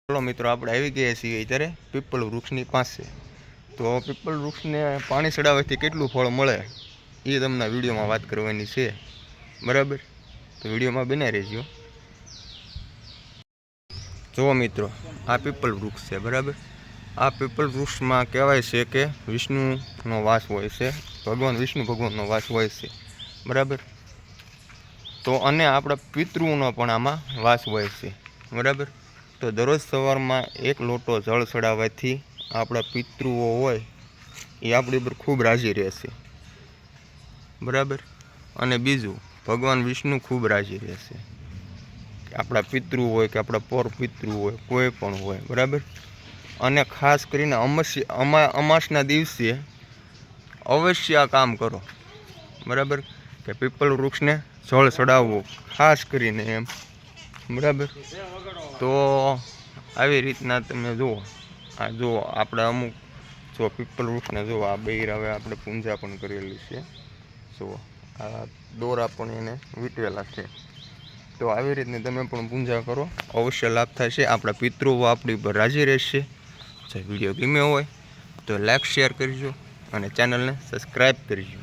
चलो मित्रों આપણે આવી ગયા છીએ અત્યારે પીપલ વૃક્ષની પાસે। તો પીપલ વૃક્ષને પાણી ચડાવવાથી કેટલું ફળ મળે એ તમને વિડીયોમાં વાત કરવાની છે, બરાબર? તો વિડીયોમાં બને રહેજો। જો મિત્રો આ પીપલ વૃક્ષ છે, બરાબર? આ પીપલ વૃક્ષમાં કહેવાય છે કે વિષ્ણુનો વાસ હોય છે, ભગવાન વિષ્ણુ ભગવાનનો વાસ હોય છે, બરાબર? તો અને આપણા પિતૃઓનો પણ આમાં વાસ હોય છે, બરાબર? તો દરરોજ સવારમાં એક લોટો જળ ચડાવવાથી આપણા પિતૃઓ હોય એ આપણી ઉપર ખૂબ રાજી રહેશે, બરાબર? અને બીજું ભગવાન વિષ્ણુ ખૂબ રાજી રહેશે, આપણા પિતૃ હોય કે આપણા પર પિતૃ હોય, કોઈ પણ હોય, બરાબર? અને ખાસ કરીને અમાસના દિવસે અવશ્ય આ કામ કરો, બરાબર? કે પીપલ વૃક્ષને જળ ચડાવવું ખાસ કરીને એમ, બરાબર? તો આવી રીતના તમે જુઓ, આ જુઓ આપણે અમુક જો પીપલ વૃક્ષને જુઓ, આ બૈર હવે આપણે પૂંજા પણ કરેલી છે, જુઓ આ દોરા પણ એને વીંટવેલા છે। તો આવી રીતની તમે પણ પૂંજા કરો, અવશ્ય લાભ થશે, આપણા પિતૃઓ આપણી પર રાજી રહેશે। જો વિડીયો ગમ્યો હોય તો લાઈક શેર કરજો અને ચેનલને સબસ્ક્રાઈબ કરજો।